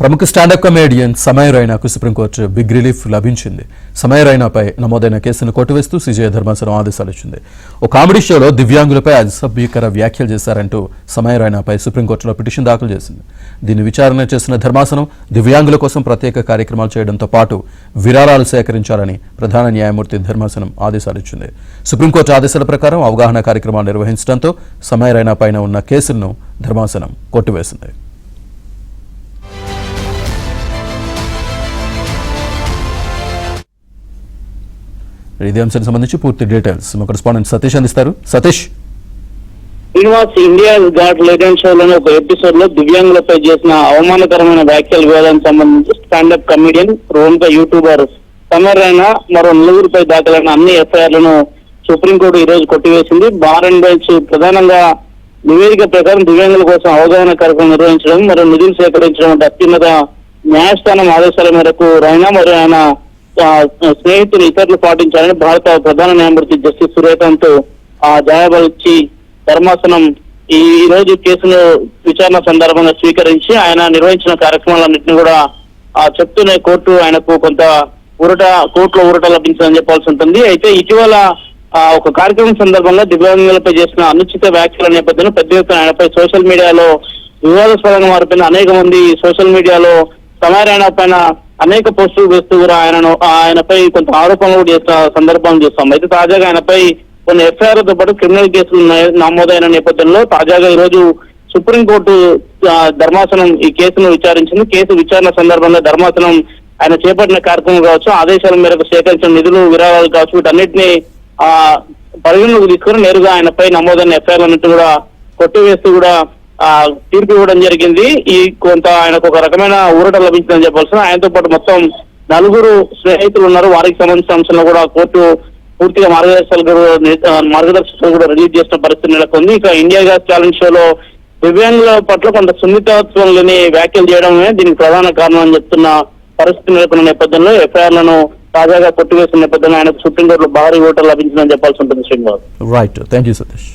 ప్రముఖ stand up comedian సమయ రైనాకు supreme court big relief లభించింది. సమయ రైనాపై నమోదైన కేసును కొట్టివేస్తూ సీజేఐ ధర్మాసనం ఆదేశాలు ఇచ్చింది. ఓ కామెడీ షోలో దివ్యాంగులపై అసభ్యకర వ్యాఖ్యలు చేశారంటూ సమయ రైనాపై సుప్రీంకోర్టులో పిటిషన్ దాఖలు చేసింది. దీన్ని విచారణ చేసిన ధర్మాసనం దివ్యాంగుల కోసం ప్రత్యేక కార్యక్రమాలు చేయడంతో పాటు విరాళాలు సేకరించాలని ప్రధాన న్యాయమూర్తి ధర్మాసనం ఆదేశాలు ఇచ్చింది. సుప్రీంకోర్టు ఆదేశాల ప్రకారం అవగాహన కార్యక్రమాలు నిర్వహించడంతో సమయ రైనా పైన ఉన్న కేసులను ధర్మాసనం కొట్టివేసింది. ఇదే అంశానికి సంబంధించి పూర్తి డీటెయిల్స్ మా కరెస్పాండెంట్ సతీష్ అందిస్తారు. Satish, Srinivas India got latent షోలోని ఒక ఎపిసోడ్ లో దివ్యాంగులపై చేసిన అవమానకరమైన వ్యాఖ్యల వివాదానికి సంబంధించి స్టాండప్ కమెడియన్ ప్రముఖ యూట్యూబర్ సమయ రైనా మరో నలుగురిపై దాఖలైన అన్ని ఎఫ్ఐఆర్లను సుప్రీంకోర్టు ఈ రోజు కొట్టివేసింది. బార్ అండ్ బెంచ్ ప్రధానంగా నివేదిక ప్రకారం దివ్యాంగుల కోసం అవగాహన కార్యక్రమం నిర్వహించడం మరియు నిధులు సేకరించడం వంటి అత్యున్నత న్యాయస్థానం ఆదేశాల మేరకు రైనా మరియు ఆయన స్నేహితులు ఇతరులు పాటించాలని భారత ప్రధాన న్యాయమూర్తి జస్టిస్ సూర్యకాంత్ జవాబిచ్చి ధర్మాసనం ఈ రోజు కేసును విచారణ సందర్భంగా స్వీకరించి ఆయన నిర్వహించిన కార్యక్రమాలన్నింటినీ కూడా చెప్తూనే కోర్టు ఆయనకు కొంత కోర్టులో ఊరట లభించిందని చెప్పాల్సి ఉంటుంది. అయితే ఇటీవల ఒక కార్యక్రమం సందర్భంగా దివ్యాంగులపై చేసిన అనుచిత వ్యాఖ్యల నేపథ్యంలో పెద్ద ఎత్తున ఆయనపై సోషల్ మీడియాలో వివాదాస్పదంగా మారిపోయిన అనేక మంది సోషల్ మీడియాలో సమయ రైనా పైన అనేక పోస్టులు వేస్తూ కూడా ఆయనపై కొంత ఆరోపణలు కూడా చేసిన సందర్భం చూస్తాం. అయితే తాజాగా ఆయనపై కొన్ని ఎఫ్ఐఆర్లతో పాటు క్రిమినల్ కేసులు నమోదైన నేపథ్యంలో తాజాగా ఈ రోజు సుప్రీంకోర్టు ధర్మాసనం ఈ కేసును విచారించింది. కేసు విచారణ సందర్భంగా ధర్మాసనం ఆయన చేపట్టిన కార్యక్రమం కావచ్చు, ఆదేశాల మేరకు సేకరించిన నిధులు విరాళాలు కావచ్చు, వీటన్నిటిని పరిగణలోకి తీసుకుని నేరుగా ఆయనపై నమోదైన ఎఫ్ఐఆర్లన్నింటినీ కూడా కొట్టివేస్తూ కూడా తీర్పు ఇవ్వడం జరిగింది. ఈ కొంత ఆయనకు ఒక రకమైన ఊరట లభించిందని చెప్పాల్సిన ఆయనతో పాటు మొత్తం 4 స్నేహితులు ఉన్నారు. వారికి సంబంధించిన అంశంలో కూడా కోర్టు పూర్తిగా మార్గదర్శకాలు కూడా రిలీజ్ చేసిన పరిస్థితి నెలకొంది. ఇక ఇండియా గ్యాస్ ఛాలెంజ్ షోలో దివ్యాంగుల పట్ల కొంత సున్నితత్వం లేని వ్యాఖ్యలు చేయడమే దీనికి ప్రధాన కారణం అని చెప్తున్న పరిస్థితి నెలకొన్న నేపథ్యంలో ఎఫ్ఐఆర్లను తాజాగా కొట్టివేసిన నేపథ్యంలో ఆయనకు సుప్రీంకోర్టులో భారీ ఓటర్ లభించిందని చెప్పాల్సి ఉంటుంది. Srinivas, right, thank you Satish.